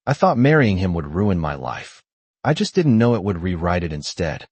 I thought marrying him would ruin my life. I just didn't know it would rewrite it instead.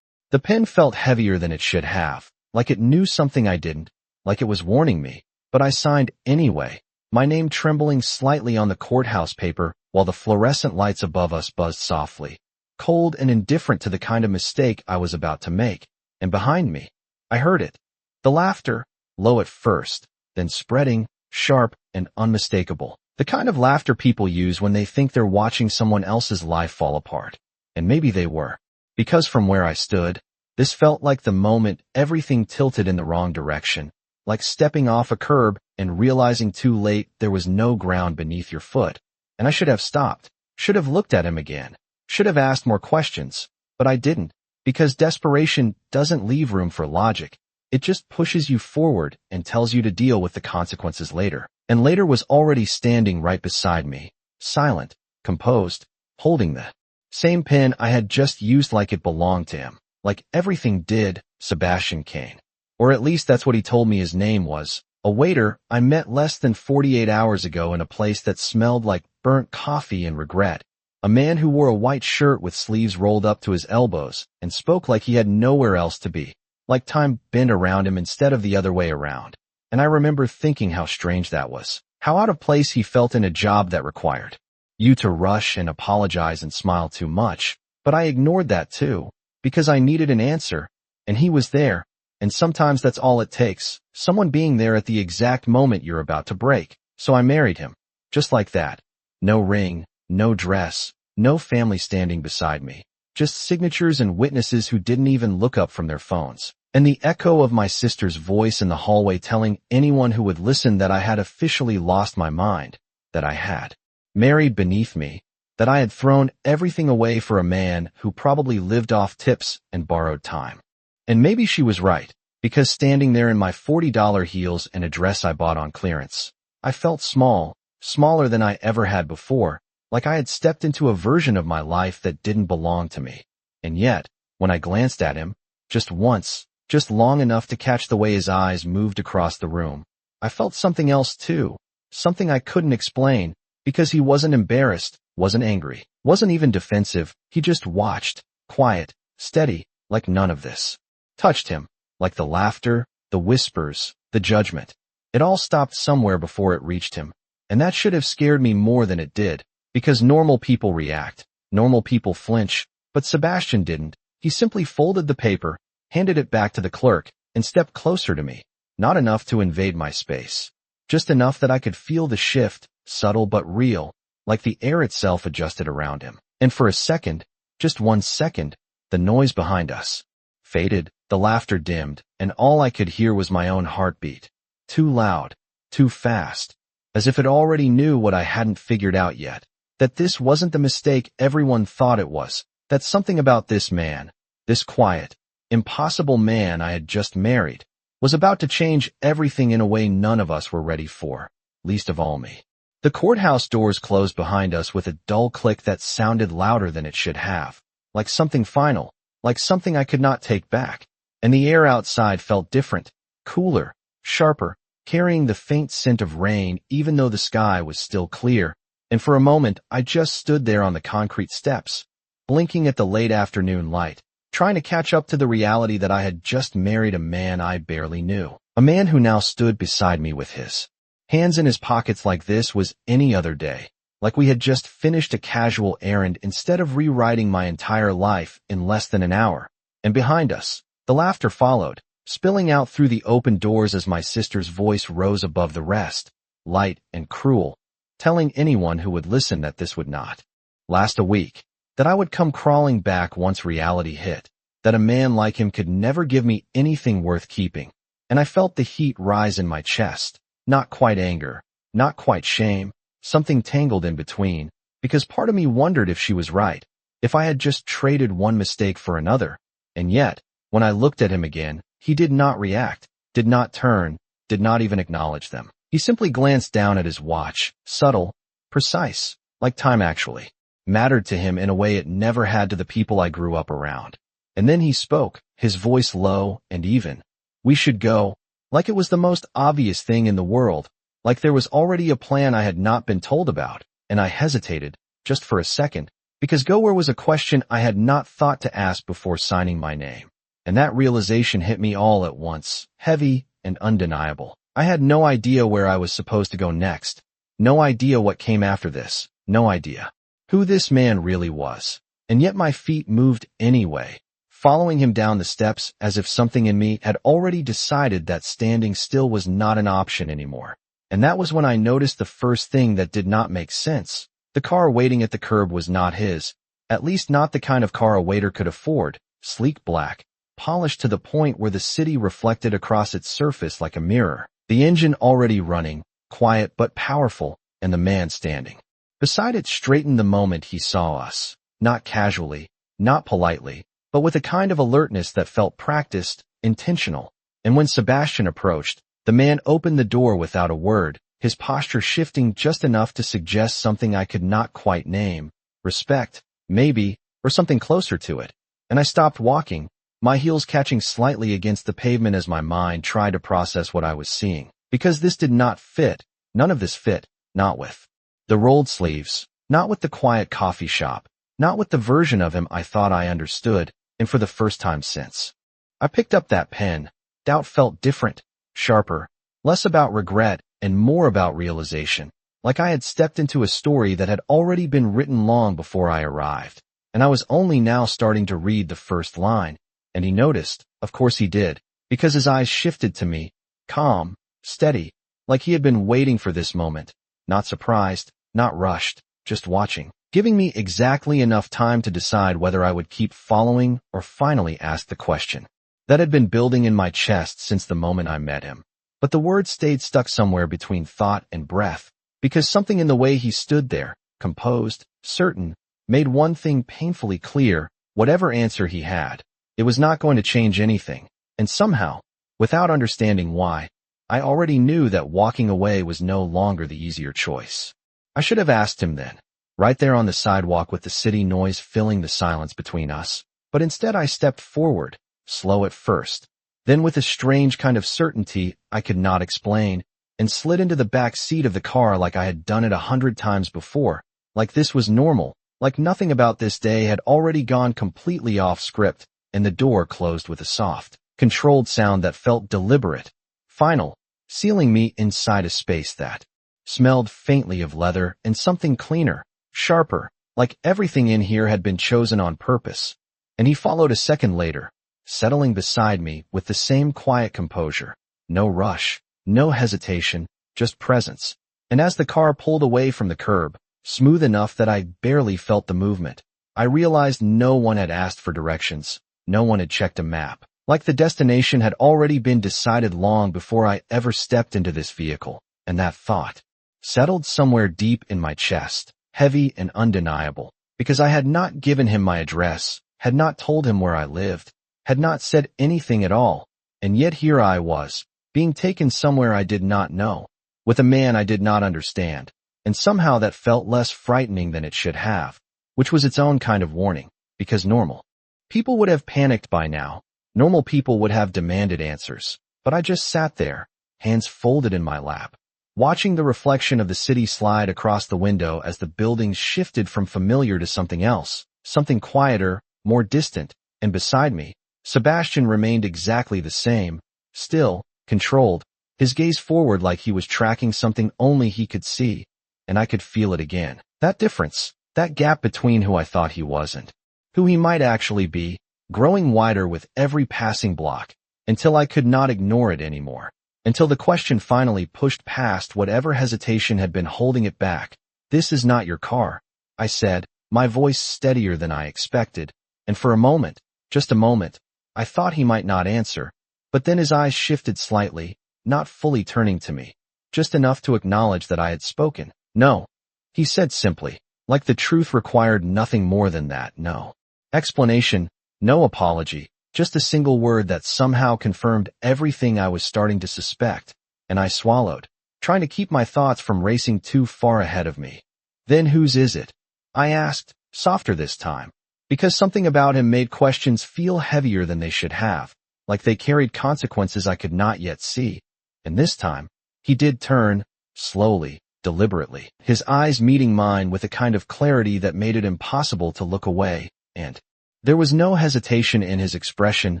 The pen felt heavier than it should have, like it knew something I didn't, like it was warning me, but I signed anyway, my name trembling slightly on the courthouse paper while the fluorescent lights above us buzzed softly, cold and indifferent to the kind of mistake I was about to make. And behind me, I heard it. The laughter, low at first, then spreading, sharp and unmistakable. The kind of laughter people use when they think they're watching someone else's life fall apart. And maybe they were. Because from where I stood, this felt like the moment everything tilted in the wrong direction, like stepping off a curb and realizing too late there was no ground beneath your foot. And I should have stopped, should have looked at him again, should have asked more questions, but I didn't, because desperation doesn't leave room for logic. It just pushes you forward and tells you to deal with the consequences later. And later was already standing right beside me, silent, composed, holding the same pen I had just used like it belonged to him, like everything did, Sebastian Kane. Or at least that's what he told me his name was, a waiter I met less than 48 hours ago in a place that smelled like burnt coffee and regret, a man who wore a white shirt with sleeves rolled up to his elbows and spoke like he had nowhere else to be, like time bent around him instead of the other way around. And I remember thinking how strange that was, how out of place he felt in a job that required you to rush and apologize and smile too much. But I ignored that too, because I needed an answer, and he was there, and sometimes that's all it takes, someone being there at the exact moment you're about to break. So I married him, just like that. No ring, no dress, no family standing beside me, just signatures and witnesses who didn't even look up from their phones. And the echo of my sister's voice in the hallway telling anyone who would listen that I had officially lost my mind, that I had married beneath me, that I had thrown everything away for a man who probably lived off tips and borrowed time. And maybe she was right, because standing there in my $40 heels and a dress I bought on clearance, I felt small, smaller than I ever had before, like I had stepped into a version of my life that didn't belong to me. And yet, when I glanced at him, just once, just long enough to catch the way his eyes moved across the room, I felt something else too, something I couldn't explain, because he wasn't embarrassed, wasn't angry, wasn't even defensive. He just watched, quiet, steady, like none of this touched him, like the laughter, the whispers, the judgment. It all stopped somewhere before it reached him, and that should have scared me more than it did, because normal people react, normal people flinch, but Sebastian didn't. He simply folded the paper, handed it back to the clerk, and stepped closer to me, not enough to invade my space, just enough that I could feel the shift, subtle but real, like the air itself adjusted around him. And for a second, just 1 second, the noise behind us faded, the laughter dimmed, and all I could hear was my own heartbeat. Too loud, too fast, as if it already knew what I hadn't figured out yet, that this wasn't the mistake everyone thought it was, that something about this man, this quiet, impossible man I had just married, was about to change everything in a way none of us were ready for, least of all me. The courthouse doors closed behind us with a dull click that sounded louder than it should have, like something final, like something I could not take back. And the air outside felt different, cooler, sharper, carrying the faint scent of rain even though the sky was still clear. And for a moment I just stood there on the concrete steps, blinking at the late afternoon light, trying to catch up to the reality that I had just married a man I barely knew, a man who now stood beside me with his hands in his pockets like this was any other day, like we had just finished a casual errand instead of rewriting my entire life in less than an hour. And behind us, the laughter followed, spilling out through the open doors as my sister's voice rose above the rest, light and cruel, telling anyone who would listen that this would not last a week, that I would come crawling back once reality hit, that a man like him could never give me anything worth keeping. And I felt the heat rise in my chest. Not quite anger, not quite shame, something tangled in between, because part of me wondered if she was right, if I had just traded one mistake for another. And yet, when I looked at him again, he did not react, did not turn, did not even acknowledge them. He simply glanced down at his watch, subtle, precise, like time actually mattered to him in a way it never had to the people I grew up around. And then he spoke, his voice low and even. We should go. Like it was the most obvious thing in the world, like there was already a plan I had not been told about, and I hesitated, just for a second, because go where was a question I had not thought to ask before signing my name. And that realization hit me all at once, heavy and undeniable. I had no idea where I was supposed to go next. No idea what came after this. No idea who this man really was. And yet my feet moved anyway, following him down the steps as if something in me had already decided that standing still was not an option anymore. And that was when I noticed the first thing that did not make sense. The car waiting at the curb was not his, at least not the kind of car a waiter could afford, sleek black, polished to the point where the city reflected across its surface like a mirror. The engine already running, quiet but powerful, and the man standing beside it straightened the moment he saw us, not casually, not politely, but with a kind of alertness that felt practiced, intentional. And when Sebastian approached, the man opened the door without a word, his posture shifting just enough to suggest something I could not quite name. Respect, maybe, or something closer to it. And I stopped walking, my heels catching slightly against the pavement as my mind tried to process what I was seeing. Because this did not fit, none of this fit, not with the rolled sleeves, not with the quiet coffee shop, not with the version of him I thought I understood, and for the first time since I picked up that pen, doubt felt different, sharper, less about regret and more about realization, like I had stepped into a story that had already been written long before I arrived, and I was only now starting to read the first line. And he noticed, of course he did, because his eyes shifted to me, calm, steady, like he had been waiting for this moment, not surprised, not rushed, just watching, giving me exactly enough time to decide whether I would keep following or finally ask the question that had been building in my chest since the moment I met him. But the words stayed stuck somewhere between thought and breath, because something in the way he stood there, composed, certain, made one thing painfully clear: whatever answer he had, it was not going to change anything. And somehow, without understanding why, I already knew that walking away was no longer the easier choice. I should have asked him then, right there on the sidewalk with the city noise filling the silence between us. But instead I stepped forward, slow at first, then with a strange kind of certainty I could not explain, and slid into the back seat of the car like I had done it 100 times before, like this was normal, like nothing about this day had already gone completely off script, and the door closed with a soft, controlled sound that felt deliberate, final, sealing me inside a space that smelled faintly of leather and something cleaner, sharper, like everything in here had been chosen on purpose. And he followed a second later, settling beside me with the same quiet composure. No rush, no hesitation, just presence. And as the car pulled away from the curb, smooth enough that I barely felt the movement, I realized no one had asked for directions, no one had checked a map, like the destination had already been decided long before I ever stepped into this vehicle. And that thought settled somewhere deep in my chest, heavy and undeniable, because I had not given him my address, had not told him where I lived, had not said anything at all, and yet here I was, being taken somewhere I did not know, with a man I did not understand, and somehow that felt less frightening than it should have, which was its own kind of warning, because normal people would have panicked by now, normal people would have demanded answers, but I just sat there, hands folded in my lap, watching the reflection of the city slide across the window as the buildings shifted from familiar to something else, something quieter, more distant, and beside me, Sebastian remained exactly the same, still, controlled, his gaze forward like he was tracking something only he could see, and I could feel it again. That difference, that gap between who I thought he was and who he might actually be, growing wider with every passing block, until I could not ignore it anymore. Until the question finally pushed past whatever hesitation had been holding it back. "This is not your car," I said, my voice steadier than I expected, and for a moment, just a moment, I thought he might not answer, but then his eyes shifted slightly, not fully turning to me, just enough to acknowledge that I had spoken. "No," he said simply, like the truth required nothing more than that. No explanation, no apology, just a single word that somehow confirmed everything I was starting to suspect, and I swallowed, trying to keep my thoughts from racing too far ahead of me. "Then whose is it?" I asked, softer this time, because something about him made questions feel heavier than they should have, like they carried consequences I could not yet see. And this time, he did turn, slowly, deliberately, his eyes meeting mine with a kind of clarity that made it impossible to look away, and there was no hesitation in his expression,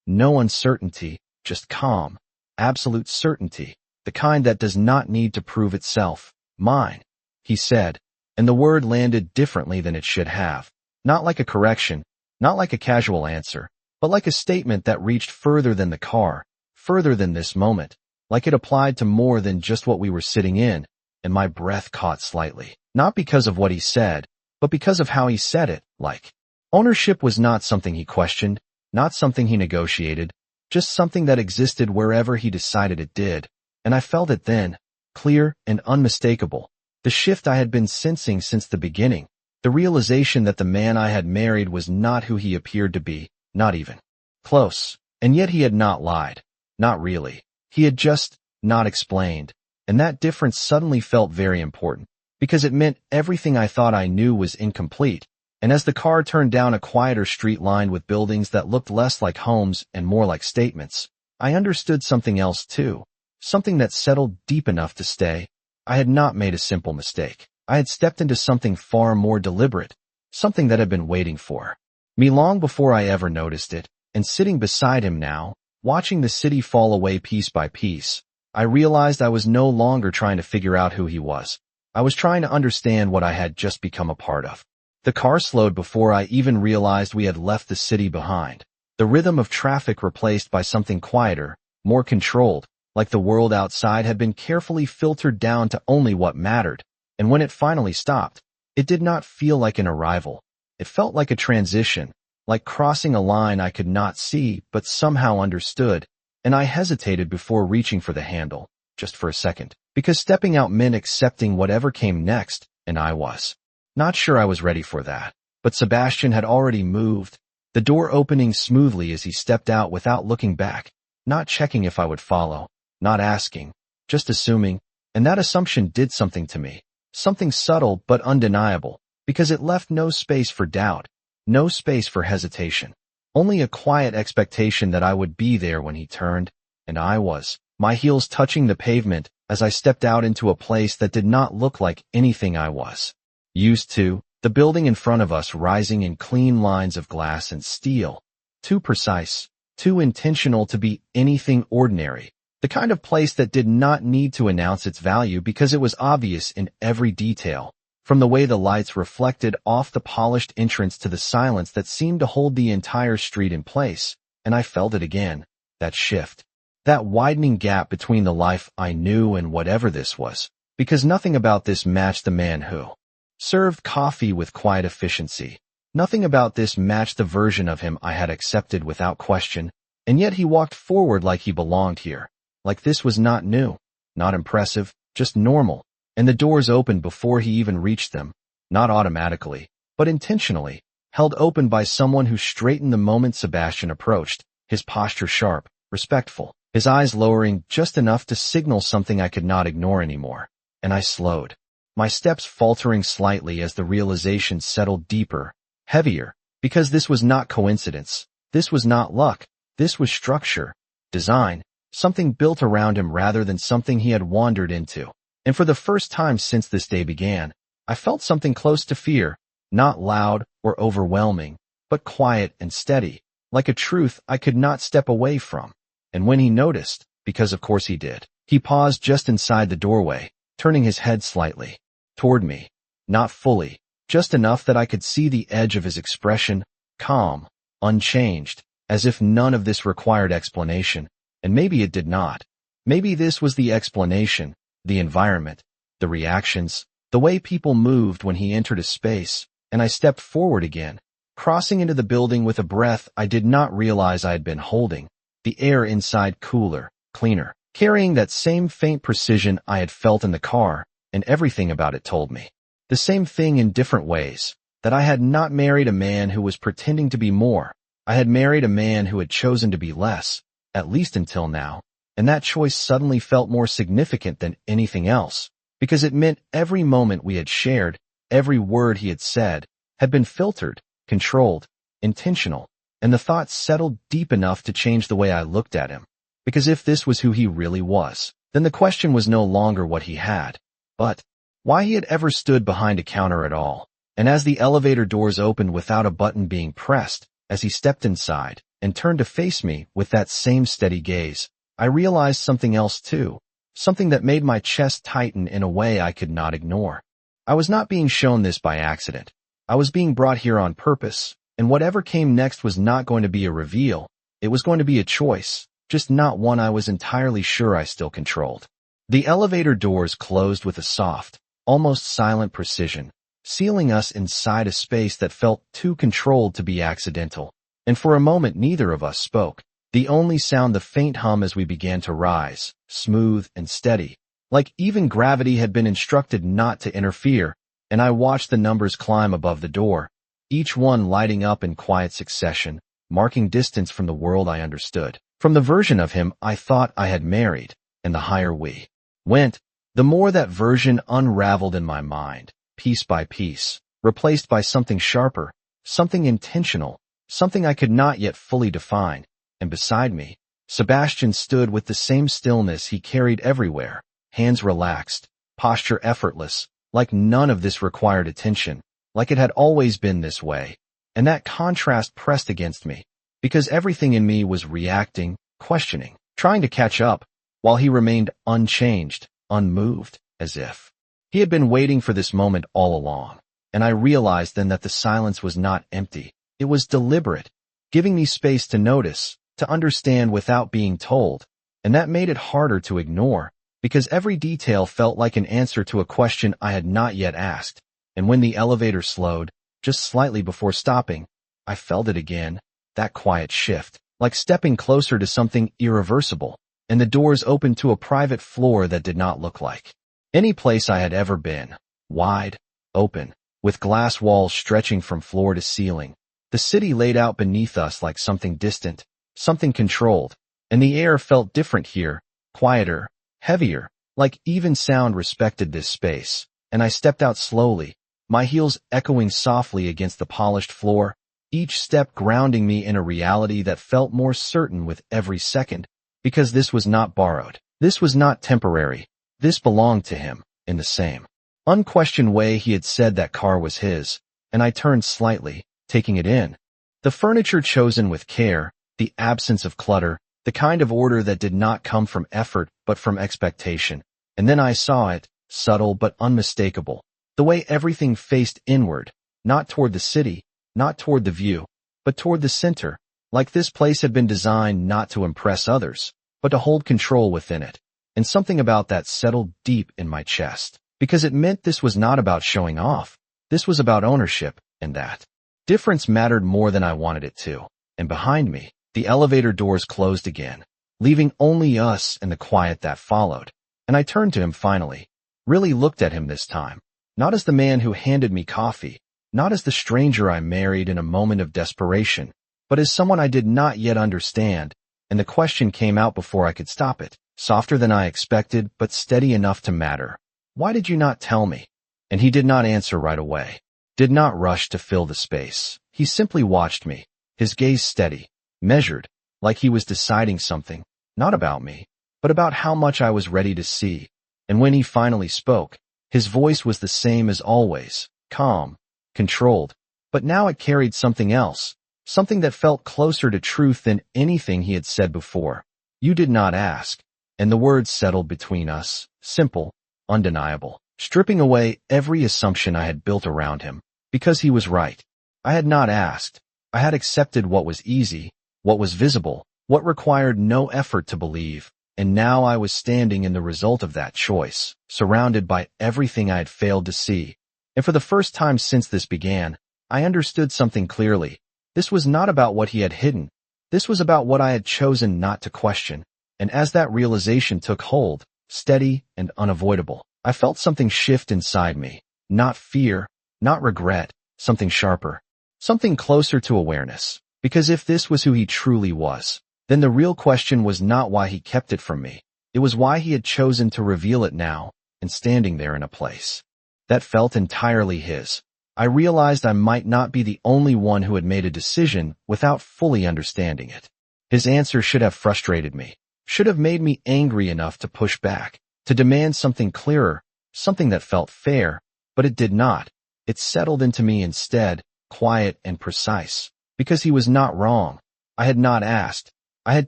no uncertainty, just calm, absolute certainty, the kind that does not need to prove itself. Mine, he said, and the word landed differently than it should have. Not like a correction, not like a casual answer, but like a statement that reached further than the car, further than this moment, like it applied to more than just what we were sitting in, and my breath caught slightly. Not because of what he said, but because of how he said it, like ownership was not something he questioned, not something he negotiated, just something that existed wherever he decided it did, and I felt it then, clear and unmistakable, the shift I had been sensing since the beginning, the realization that the man I had married was not who he appeared to be, not even close, and yet he had not lied, not really, he had just not explained, and that difference suddenly felt very important, because it meant everything I thought I knew was incomplete. And as the car turned down a quieter street lined with buildings that looked less like homes and more like statements, I understood something else too, something that settled deep enough to stay. I had not made a simple mistake. I had stepped into something far more deliberate, something that had been waiting for me long before I ever noticed it, and sitting beside him now, watching the city fall away piece by piece, I realized I was no longer trying to figure out who he was. I was trying to understand what I had just become a part of. The car slowed before I even realized we had left the city behind. The rhythm of traffic replaced by something quieter, more controlled, like the world outside had been carefully filtered down to only what mattered. And when it finally stopped, it did not feel like an arrival. It felt like a transition, like crossing a line I could not see but somehow understood, and I hesitated before reaching for the handle, just for a second, because stepping out meant accepting whatever came next, and I was not sure I was ready for that. But Sebastian had already moved, the door opening smoothly as he stepped out without looking back, not checking if I would follow, not asking, just assuming, and that assumption did something to me, something subtle but undeniable, because it left no space for doubt, no space for hesitation, only a quiet expectation that I would be there when he turned, and I was, my heels touching the pavement as I stepped out into a place that did not look like anything I was used to, the building in front of us rising in clean lines of glass and steel, too precise, too intentional to be anything ordinary, the kind of place that did not need to announce its value because it was obvious in every detail, from the way the lights reflected off the polished entrance to the silence that seemed to hold the entire street in place, and I felt it again, that shift, that widening gap between the life I knew and whatever this was, because nothing about this matched the man who served coffee with quiet efficiency. Nothing about this matched the version of him I had accepted without question, and yet he walked forward like he belonged here, like this was not new, not impressive, just normal, and the doors opened before he even reached them, not automatically, but intentionally, held open by someone who straightened the moment Sebastian approached, his posture sharp, respectful, his eyes lowering just enough to signal something I could not ignore anymore, and I slowed, my steps faltering slightly as the realization settled deeper, heavier, because this was not coincidence, this was not luck, this was structure, design, something built around him rather than something he had wandered into. And for the first time since this day began, I felt something close to fear, not loud or overwhelming, but quiet and steady, like a truth I could not step away from. And when he noticed, because of course he did, he paused just inside the doorway, turning his head slightly toward me, not fully, just enough that I could see the edge of his expression, calm, unchanged, as if none of this required explanation, and maybe it did not. Maybe this was the explanation, the environment, the reactions, the way people moved when he entered a space, and I stepped forward again, crossing into the building with a breath I did not realize I had been holding, the air inside cooler, cleaner, carrying that same faint precision I had felt in the car, and everything about it told me the same thing in different ways, that I had not married a man who was pretending to be more. I had married a man who had chosen to be less, at least until now, and that choice suddenly felt more significant than anything else, because it meant every moment we had shared, every word he had said, had been filtered, controlled, intentional, and the thought settled deep enough to change the way I looked at him. Because if this was who he really was, then the question was no longer what he had, but why he had ever stood behind a counter at all. And as the elevator doors opened without a button being pressed, as he stepped inside and turned to face me with that same steady gaze, I realized something else too, something that made my chest tighten in a way I could not ignore. I was not being shown this by accident. I was being brought here on purpose, and whatever came next was not going to be a reveal. It was going to be a choice, just not one I was entirely sure I still controlled. The elevator doors closed with a soft, almost silent precision, sealing us inside a space that felt too controlled to be accidental. And for a moment neither of us spoke, the only sound the faint hum as we began to rise, smooth and steady, like even gravity had been instructed not to interfere, and I watched the numbers climb above the door, each one lighting up in quiet succession, marking distance from the world I understood, from the version of him I thought I had married, and the higher we went, the more that version unraveled in my mind, piece by piece, replaced by something sharper, something intentional, something I could not yet fully define, and beside me, Sebastian stood with the same stillness he carried everywhere, hands relaxed, posture effortless, like none of this required attention, like it had always been this way. And that contrast pressed against me, because everything in me was reacting, questioning, trying to catch up, while he remained unchanged, unmoved, as if he had been waiting for this moment all along. And I realized then that the silence was not empty. It was deliberate, giving me space to notice, to understand without being told. And that made it harder to ignore, because every detail felt like an answer to a question I had not yet asked. And when the elevator slowed, just slightly before stopping, I felt it again, that quiet shift, like stepping closer to something irreversible, and the doors opened to a private floor that did not look like any place I had ever been. Wide, open, with glass walls stretching from floor to ceiling. The city laid out beneath us like something distant, something controlled, and the air felt different here, quieter, heavier, like even sound respected this space. And I stepped out slowly, my heels echoing softly against the polished floor, each step grounding me in a reality that felt more certain with every second, because this was not borrowed. This was not temporary. This belonged to him, in the same unquestioned way he had said that car was his, and I turned slightly, taking it in. The furniture chosen with care, the absence of clutter, the kind of order that did not come from effort but from expectation. And then I saw it, subtle but unmistakable, the way everything faced inward, not toward the city, not toward the view, but toward the center, like this place had been designed not to impress others, but to hold control within it. And something about that settled deep in my chest, because it meant this was not about showing off. This was about ownership, and that difference mattered more than I wanted it to. And behind me, the elevator doors closed again, leaving only us and the quiet that followed. And I turned to him finally, really looked at him this time, not as the man who handed me coffee, not as the stranger I married in a moment of desperation, but as someone I did not yet understand. And the question came out before I could stop it, softer than I expected, but steady enough to matter. Why did you not tell me? And he did not answer right away, did not rush to fill the space. He simply watched me, his gaze steady, measured, like he was deciding something, not about me, but about how much I was ready to see. And when he finally spoke, his voice was the same as always, calm, controlled, but now it carried something else, something that felt closer to truth than anything he had said before. You did not ask. And the words settled between us, simple, undeniable, stripping away every assumption I had built around him, because he was right. I had not asked. I had accepted what was easy, what was visible, what required no effort to believe. And now I was standing in the result of that choice, surrounded by everything I had failed to see. And for the first time since this began, I understood something clearly. This was not about what he had hidden. This was about what I had chosen not to question. And as that realization took hold, steady and unavoidable, I felt something shift inside me. Not fear, not regret, something sharper, something closer to awareness. Because if this was who he truly was, then the real question was not why he kept it from me. It was why he had chosen to reveal it now, and standing there in a place that felt entirely his. I realized I might not be the only one who had made a decision without fully understanding it. His answer should have frustrated me, should have made me angry enough to push back, to demand something clearer, something that felt fair, but it did not. It settled into me instead, quiet and precise. Because he was not wrong. I had not asked. I had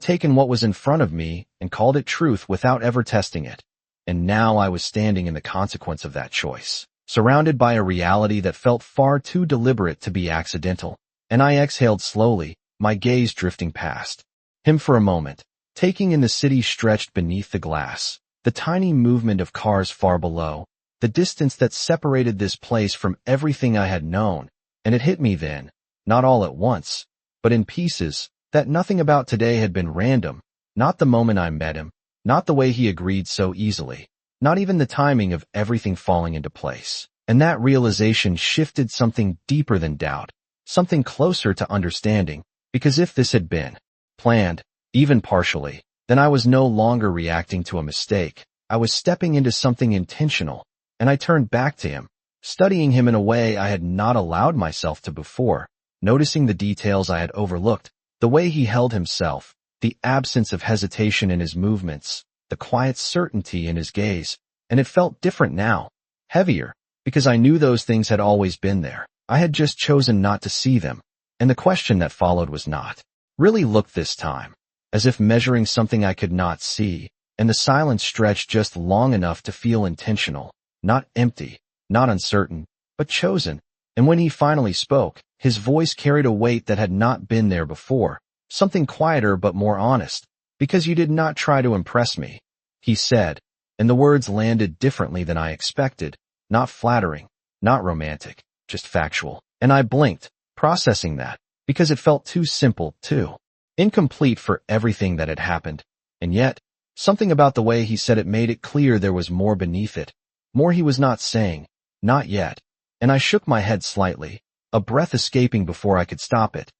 taken what was in front of me and called it truth without ever testing it. And now I was standing in the consequence of that choice, surrounded by a reality that felt far too deliberate to be accidental. And I exhaled slowly, my gaze drifting past him for a moment, taking in the city stretched beneath the glass, the tiny movement of cars far below, the distance that separated this place from everything I had known. And it hit me then, not all at once, but in pieces, that nothing about today had been random, not the moment I met him, not the way he agreed so easily, not even the timing of everything falling into place. And that realization shifted something deeper than doubt, something closer to understanding, because if this had been planned, even partially, then I was no longer reacting to a mistake. I was stepping into something intentional, and I turned back to him, studying him in a way I had not allowed myself to before, noticing the details I had overlooked, the way he held himself, the absence of hesitation in his movements, the quiet certainty in his gaze, and it felt different now, heavier, because I knew those things had always been there. I had just chosen not to see them, and the question that followed was not really looked this time, as if measuring something I could not see, and the silence stretched just long enough to feel intentional, not empty, not uncertain, but chosen. And when he finally spoke, his voice carried a weight that had not been there before, something quieter but more honest. Because you did not try to impress me, he said, and the words landed differently than I expected, not flattering, not romantic, just factual. And I blinked, processing that, because it felt too simple, too incomplete for everything that had happened. And yet, something about the way he said it made it clear there was more beneath it, more he was not saying, not yet. And I shook my head slightly, a breath escaping before I could stop it.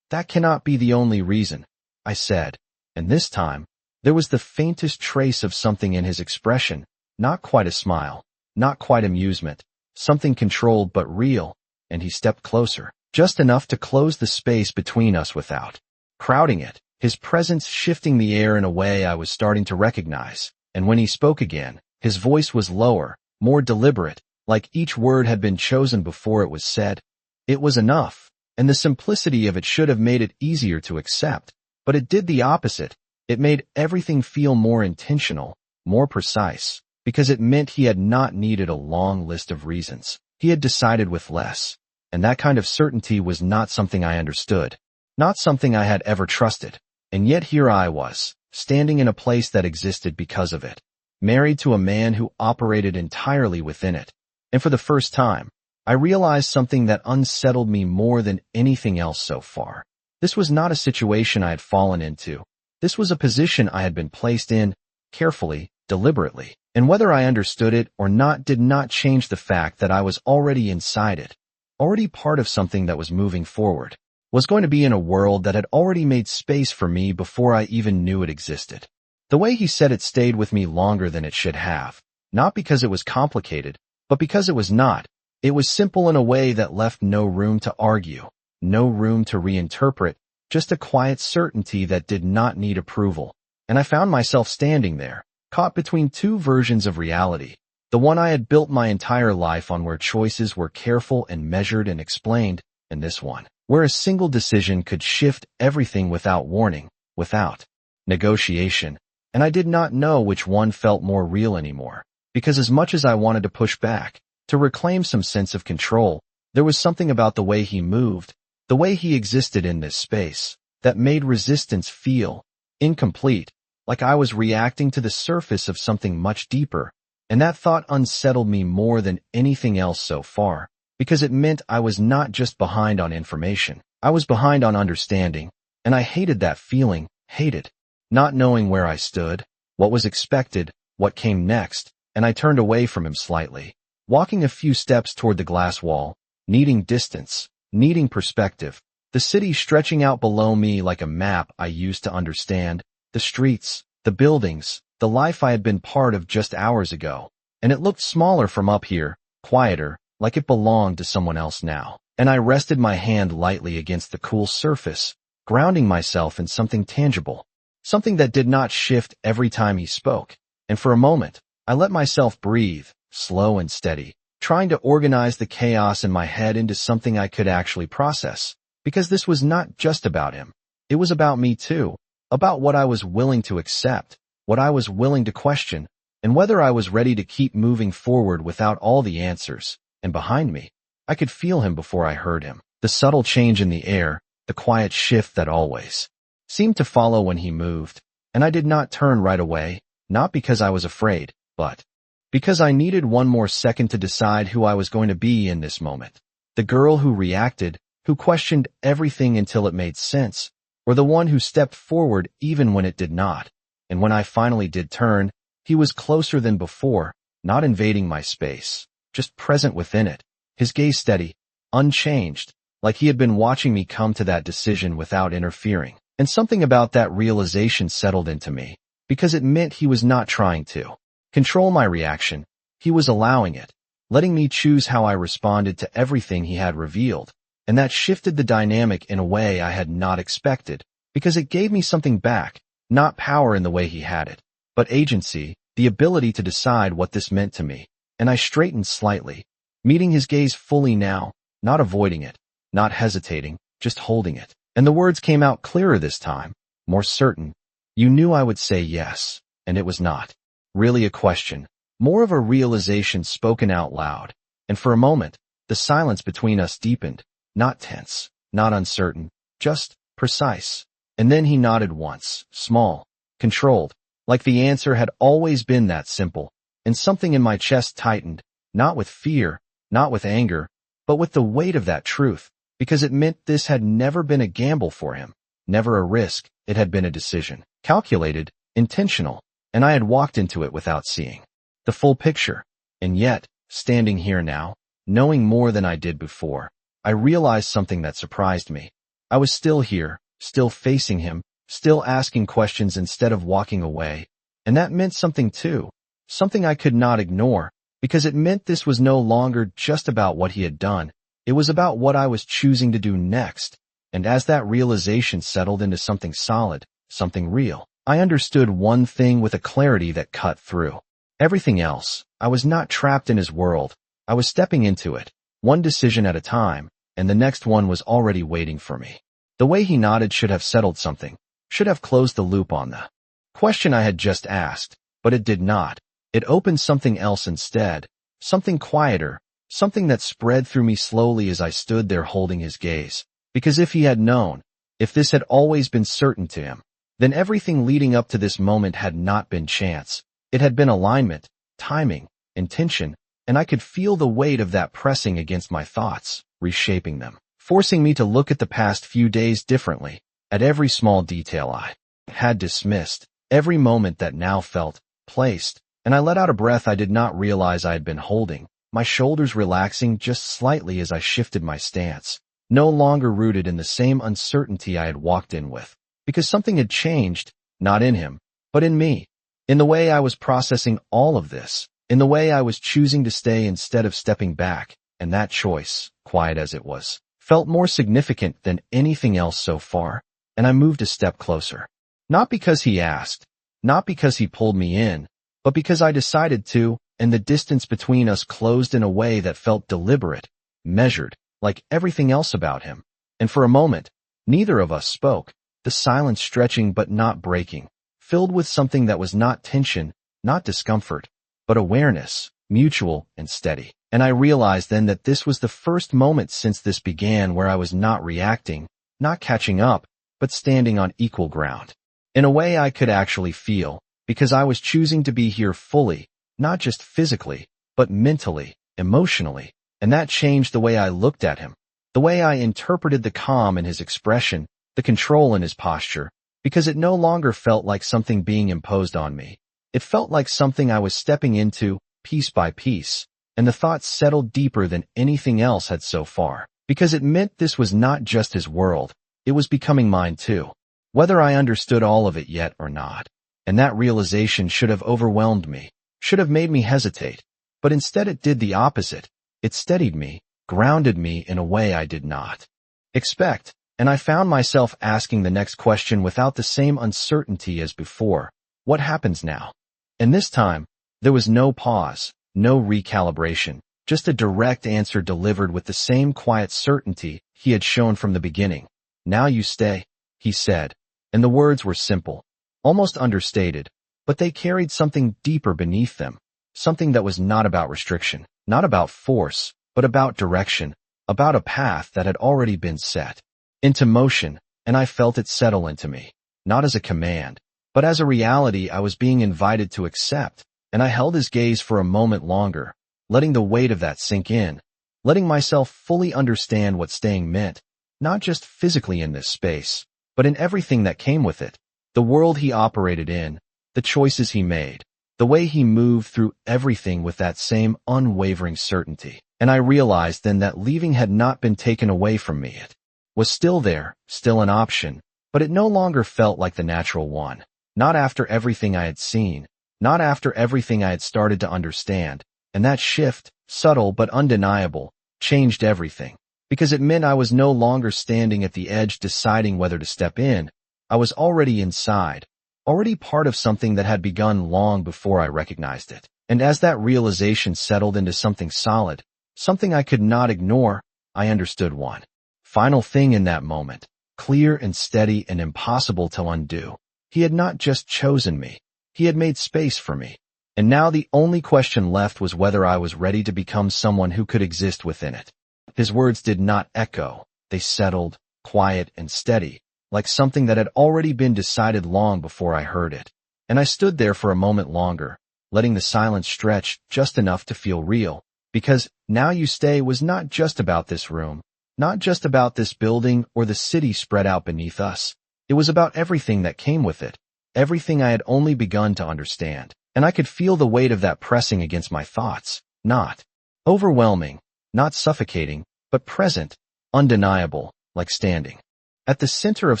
That cannot be the only reason, I said, and this time, there was the faintest trace of something in his expression, not quite a smile, not quite amusement, something controlled but real, and he stepped closer, just enough to close the space between us without crowding it, his presence shifting the air in a way I was starting to recognize. And when he spoke again, his voice was lower, more deliberate, like each word had been chosen before it was said. It was enough, and the simplicity of it should have made it easier to accept, but it did the opposite. It made everything feel more intentional, more precise, because it meant he had not needed a long list of reasons. He had decided with less, and that kind of certainty was not something I understood, not something I had ever trusted. And yet here I was, standing in a place that existed because of it, married to a man who operated entirely within it. And for the first time, I realized something that unsettled me more than anything else so far. This was not a situation I had fallen into. This was a position I had been placed in, carefully, deliberately, and whether I understood it or not did not change the fact that I was already inside it, already part of something that was moving forward, was going to be in a world that had already made space for me before I even knew it existed. The way he said it stayed with me longer than it should have, not because it was complicated, but because it was not. It was simple in a way that left no room to argue, no room to reinterpret, just a quiet certainty that did not need approval. And I found myself standing there, caught between two versions of reality, the one I had built my entire life on where choices were careful and measured and explained, and this one, where a single decision could shift everything without warning, without negotiation. And I did not know which one felt more real anymore, because as much as I wanted to push back, to reclaim some sense of control, there was something about the way he moved, the way he existed in this space, that made resistance feel incomplete, like I was reacting to the surface of something much deeper. And that thought unsettled me more than anything else so far, because it meant I was not just behind on information, I was behind on understanding, and I hated that feeling, hated not knowing where I stood, what was expected, what came next. And I turned away from him slightly, walking a few steps toward the glass wall, needing distance, needing perspective, the city stretching out below me like a map I used to understand, the streets, the buildings, the life I had been part of just hours ago. And it looked smaller from up here, quieter, like it belonged to someone else now. And I rested my hand lightly against the cool surface, grounding myself in something tangible, something that did not shift every time he spoke. And for a moment, I let myself breathe, slow and steady, trying to organize the chaos in my head into something I could actually process. Because this was not just about him. It was about me too, about what I was willing to accept, what I was willing to question, and whether I was ready to keep moving forward without all the answers. And behind me, I could feel him before I heard him. The subtle change in the air, the quiet shift that always seemed to follow when he moved. And I did not turn right away, not because I was afraid, but because I needed one more second to decide who I was going to be in this moment. The girl who reacted, who questioned everything until it made sense, or the one who stepped forward even when it did not. And when I finally did turn, he was closer than before, not invading my space, just present within it, his gaze steady, unchanged, like he had been watching me come to that decision without interfering. And something about that realization settled into me, because it meant he was not trying to control my reaction. He was allowing it, letting me choose how I responded to everything he had revealed. And that shifted the dynamic in a way I had not expected, because it gave me something back, not power in the way he had it, but agency, the ability to decide what this meant to me. And I straightened slightly, meeting his gaze fully now, not avoiding it, not hesitating, just holding it. And the words came out clearer this time, more certain. You knew I would say yes, and it was not really a question, more of a realization spoken out loud. And for a moment, the silence between us deepened, not tense, not uncertain, just precise. And then he nodded once, small, controlled, like the answer had always been that simple. And something in my chest tightened, not with fear, not with anger, but with the weight of that truth. Because it meant this had never been a gamble for him, never a risk. It had been a decision, calculated, intentional, and I had walked into it without seeing the full picture. And yet, standing here now, knowing more than I did before, I realized something that surprised me. I was still here, still facing him, still asking questions instead of walking away. And that meant something too, something I could not ignore, because it meant this was no longer just about what he had done. It was about what I was choosing to do next. And as that realization settled into something solid, something real, I understood one thing with a clarity that cut through everything else. I was not trapped in his world. I was stepping into it, one decision at a time, and the next one was already waiting for me. The way he nodded should have settled something, should have closed the loop on the question I had just asked, but it did not. It opened something else instead, something quieter, something that spread through me slowly as I stood there holding his gaze. Because if he had known, if this had always been certain to him, then everything leading up to this moment had not been chance. It had been alignment, timing, intention, and I could feel the weight of that pressing against my thoughts, reshaping them, forcing me to look at the past few days differently, at every small detail I had dismissed, every moment that now felt placed, and I let out a breath I did not realize I had been holding, my shoulders relaxing just slightly as I shifted my stance, no longer rooted in the same uncertainty I had walked in with, because something had changed, not in him, but in me, in the way I was processing all of this, in the way I was choosing to stay instead of stepping back, and that choice, quiet as it was, felt more significant than anything else so far, and I moved a step closer. Not because he asked, not because he pulled me in, but because I decided to, and the distance between us closed in a way that felt deliberate, measured, like everything else about him. And for a moment, neither of us spoke, the silence stretching but not breaking, filled with something that was not tension, not discomfort, but awareness, mutual and steady. And I realized then that this was the first moment since this began where I was not reacting, not catching up, but standing on equal ground. In a way I could actually feel, because I was choosing to be here fully, not just physically, but mentally, emotionally, and that changed the way I looked at him, the way I interpreted the calm in his expression, the control in his posture, because it no longer felt like something being imposed on me. It felt like something I was stepping into, piece by piece, and the thoughts settled deeper than anything else had so far, because it meant this was not just his world, it was becoming mine too, whether I understood all of it yet or not. And that realization should have overwhelmed me, should have made me hesitate, but instead it did the opposite. It steadied me, grounded me in a way I did not expect, and I found myself asking the next question without the same uncertainty as before. What happens now? And this time, there was no pause, no recalibration, just a direct answer delivered with the same quiet certainty he had shown from the beginning. "Now you stay," he said, and the words were simple, almost understated, but they carried something deeper beneath them, something that was not about restriction, not about force, but about direction, about a path that had already been set into motion, and I felt it settle into me, not as a command, but as a reality I was being invited to accept, and I held his gaze for a moment longer, letting the weight of that sink in, letting myself fully understand what staying meant, not just physically in this space, but in everything that came with it, the world he operated in, the choices he made, the way he moved through everything with that same unwavering certainty. And I realized then that leaving had not been taken away from me. It was still there, still an option, but it no longer felt like the natural one. Not after everything I had seen, not after everything I had started to understand, and that shift, subtle but undeniable, changed everything. Because it meant I was no longer standing at the edge deciding whether to step in. I was already inside, already part of something that had begun long before I recognized it. And as that realization settled into something solid, something I could not ignore, I understood one final thing in that moment, clear and steady and impossible to undo. He had not just chosen me, he had made space for me. And now the only question left was whether I was ready to become someone who could exist within it. His words did not echo, they settled, quiet and steady, like something that had already been decided long before I heard it. And I stood there for a moment longer, letting the silence stretch just enough to feel real. Because "Now you stay" was not just about this room, not just about this building or the city spread out beneath us. It was about everything that came with it, everything I had only begun to understand. And I could feel the weight of that pressing against my thoughts, not overwhelming, not suffocating, but present, undeniable, like standing at the center of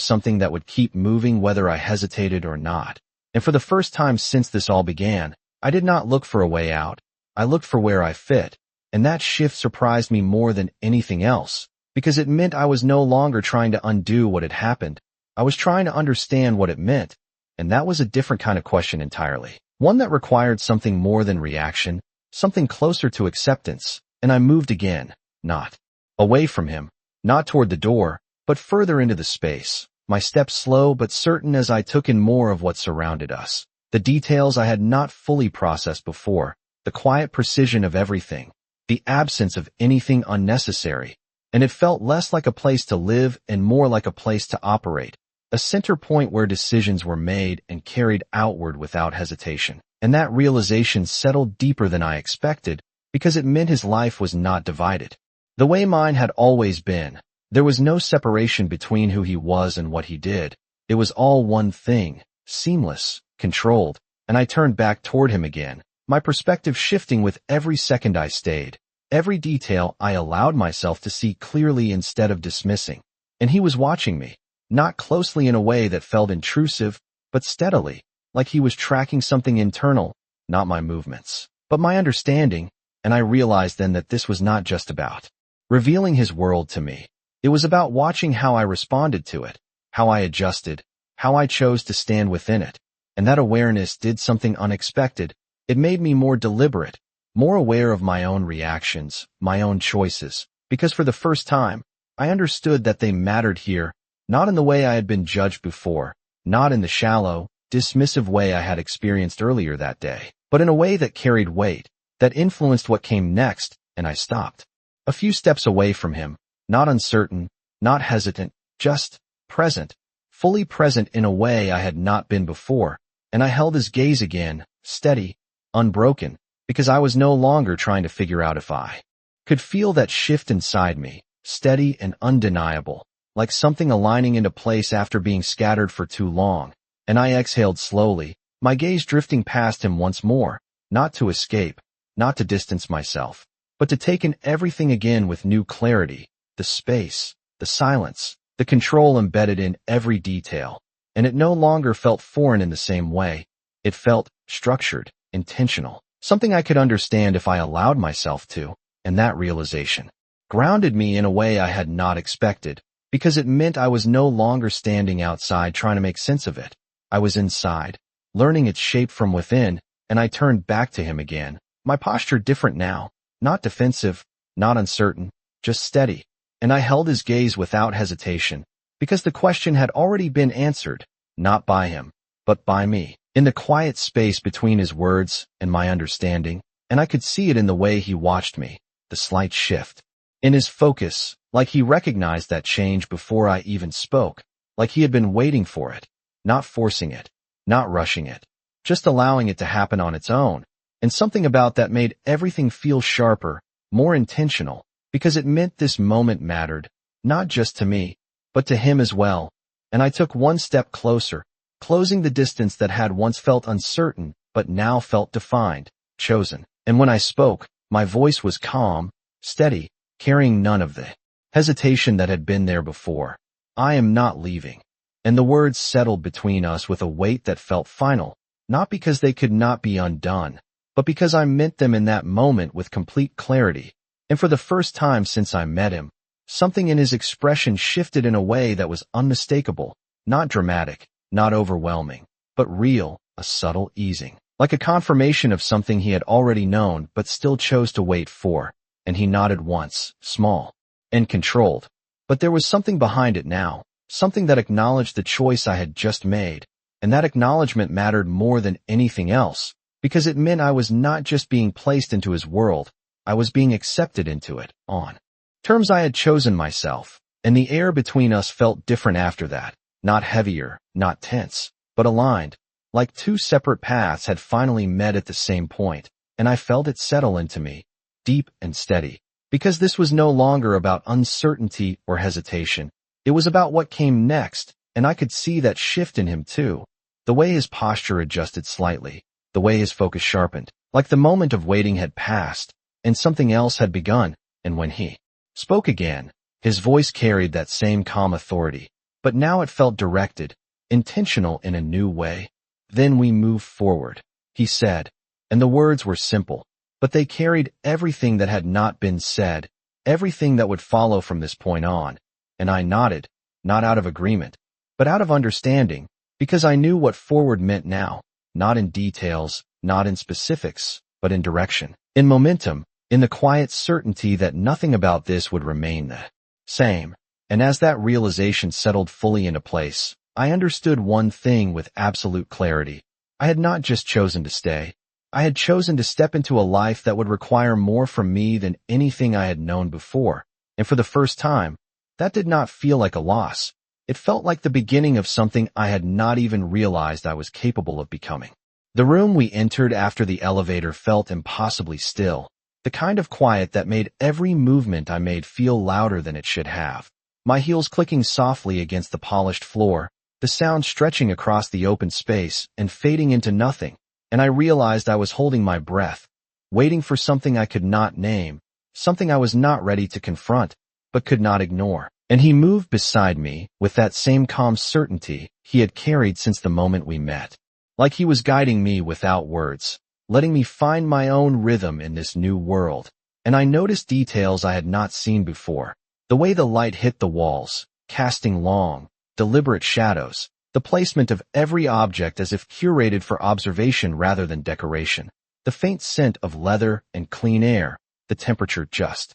something that would keep moving whether I hesitated or not. And for the first time since this all began, I did not look for a way out. I looked for where I fit. And that shift surprised me more than anything else, because it meant I was no longer trying to undo what had happened. I was trying to understand what it meant, and that was a different kind of question entirely. One that required something more than reaction, something closer to acceptance, and I moved again, not away from him, not toward the door, but further into the space, my steps slow but certain as I took in more of what surrounded us. The details I had not fully processed before, the quiet precision of everything, the absence of anything unnecessary, and it felt less like a place to live and more like a place to operate, a center point where decisions were made and carried outward without hesitation. And that realization settled deeper than I expected, because it meant his life was not divided. The way mine had always been, there was no separation between who he was and what he did. It was all one thing, seamless, controlled, and I turned back toward him again, my perspective shifting with every second I stayed. Every detail I allowed myself to see clearly instead of dismissing. And he was watching me, not closely in a way that felt intrusive, but steadily, like he was tracking something internal, not my movements, but my understanding. And I realized then that this was not just about revealing his world to me. It was about watching how I responded to it, how I adjusted, how I chose to stand within it. And that awareness did something unexpected. It made me more deliberate, more aware of my own reactions, my own choices, because for the first time, I understood that they mattered here, not in the way I had been judged before, not in the shallow, dismissive way I had experienced earlier that day, but in a way that carried weight, that influenced what came next. And I stopped a few steps away from him, not uncertain, not hesitant, just present, fully present in a way I had not been before. And I held his gaze again, steady, unbroken, because I was no longer trying to figure out if I could feel that shift inside me, steady and undeniable, like something aligning into place after being scattered for too long. And I exhaled slowly, my gaze drifting past him once more, not to escape, not to distance myself, but to take in everything again with new clarity, the space, the silence, the control embedded in every detail. And it no longer felt foreign in the same way. It felt structured, intentional, something I could understand if I allowed myself to. And that realization grounded me in a way I had not expected, because it meant I was no longer standing outside trying to make sense of it. I was inside, learning its shape from within, and I turned back to him again, My posture different now, not defensive, not uncertain, just steady, and I held his gaze without hesitation, because the question had already been answered, not by him, but by me, in the quiet space between his words and my understanding, and I could see it in the way he watched me, the slight shift. In his focus, like he recognized that change before I even spoke, like he had been waiting for it, not forcing it, not rushing it, just allowing it to happen on its own, and something about that made everything feel sharper, more intentional, because it meant this moment mattered, not just to me, but to him as well, and I took one step closer, closing the distance that had once felt uncertain, but now felt defined, chosen. And when I spoke, my voice was calm, steady, carrying none of the hesitation that had been there before. I am not leaving. And the words settled between us with a weight that felt final, not because they could not be undone, but because I meant them in that moment with complete clarity. And for the first time since I met him, something in his expression shifted in a way that was unmistakable, not dramatic, not overwhelming, but real, a subtle easing, like a confirmation of something he had already known but still chose to wait for. And he nodded once, small and controlled. But there was something behind it now, something that acknowledged the choice I had just made, and that acknowledgement mattered more than anything else, because it meant I was not just being placed into his world, I was being accepted into it, on terms I had chosen myself, and the air between us felt different after that, not heavier, not tense, but aligned, like two separate paths had finally met at the same point, and I felt it settle into me, deep and steady, because this was no longer about uncertainty or hesitation. It was about what came next, and I could see that shift in him too, the way his posture adjusted slightly, the way his focus sharpened, like the moment of waiting had passed, and something else had begun, and when he spoke again, his voice carried that same calm authority, but now it felt directed, intentional in a new way. Then we moved forward, he said, and the words were simple, but they carried everything that had not been said, everything that would follow from this point on, and I nodded, not out of agreement, but out of understanding, because I knew what forward meant now, not in details, not in specifics, but in direction, in momentum, in the quiet certainty that nothing about this would remain the same. And as that realization settled fully into place, I understood one thing with absolute clarity. I had not just chosen to stay. I had chosen to step into a life that would require more from me than anything I had known before, and for the first time, that did not feel like a loss. It felt like the beginning of something I had not even realized I was capable of becoming. The room we entered after the elevator felt impossibly still, the kind of quiet that made every movement I made feel louder than it should have. My heels clicking softly against the polished floor, the sound stretching across the open space and fading into nothing, and I realized I was holding my breath, waiting for something I could not name, something I was not ready to confront, but could not ignore. And he moved beside me with that same calm certainty he had carried since the moment we met, like he was guiding me without words, letting me find my own rhythm in this new world. And I noticed details I had not seen before, the way the light hit the walls, casting long, deliberate shadows, the placement of every object as if curated for observation rather than decoration, the faint scent of leather and clean air, the temperature just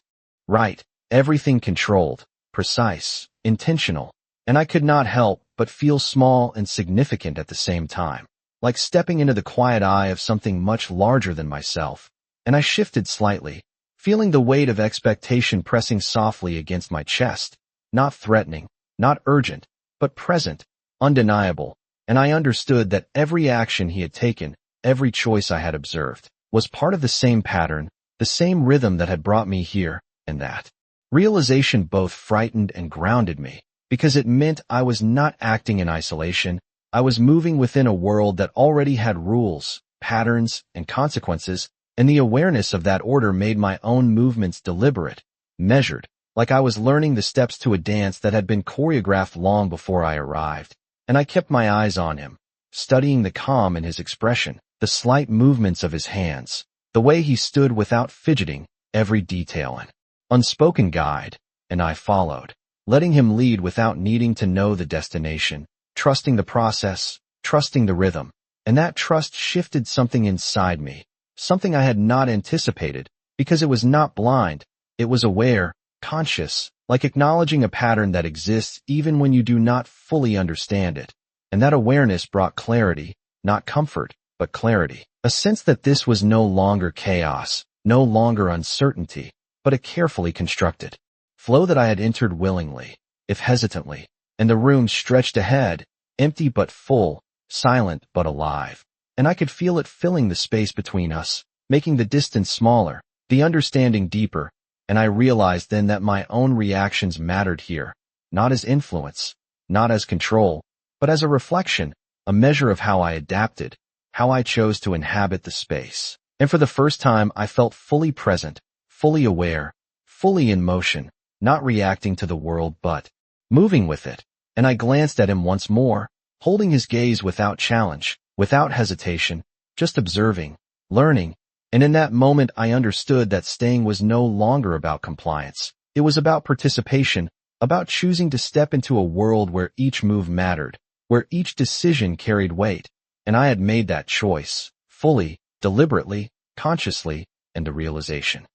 right, everything controlled, precise, intentional, and I could not help but feel small and significant at the same time, like stepping into the quiet eye of something much larger than myself. And I shifted slightly, feeling the weight of expectation pressing softly against my chest, not threatening, not urgent, but present, undeniable, and I understood that every action he had taken, every choice I had observed, was part of the same pattern, the same rhythm that had brought me here, and that realization both frightened and grounded me, because it meant I was not acting in isolation. I was moving within a world that already had rules, patterns, and consequences, and the awareness of that order made my own movements deliberate, measured, like I was learning the steps to a dance that had been choreographed long before I arrived. And I kept my eyes on him, studying the calm in his expression, the slight movements of his hands, the way he stood without fidgeting, every detail an unspoken guide, and I followed, letting him lead without needing to know the destination, trusting the process, trusting the rhythm, and that trust shifted something inside me, something I had not anticipated, because it was not blind, it was aware, conscious, like acknowledging a pattern that exists even when you do not fully understand it. And that awareness brought clarity, not comfort, but clarity. A sense that this was no longer chaos, no longer uncertainty, but a carefully constructed flow that I had entered willingly, if hesitantly, and the room stretched ahead, empty but full, silent but alive. And I could feel it filling the space between us, making the distance smaller, the understanding deeper, and I realized then that my own reactions mattered here, not as influence, not as control, but as a reflection, a measure of how I adapted, how I chose to inhabit the space. And for the first time, I felt fully present, fully aware, fully in motion, not reacting to the world but moving with it. And I glanced at him once more, holding his gaze without challenge, without hesitation, just observing, learning, and in that moment I understood that staying was no longer about compliance. It was about participation, about choosing to step into a world where each move mattered, where each decision carried weight, and I had made that choice, fully, deliberately, consciously, and a realization.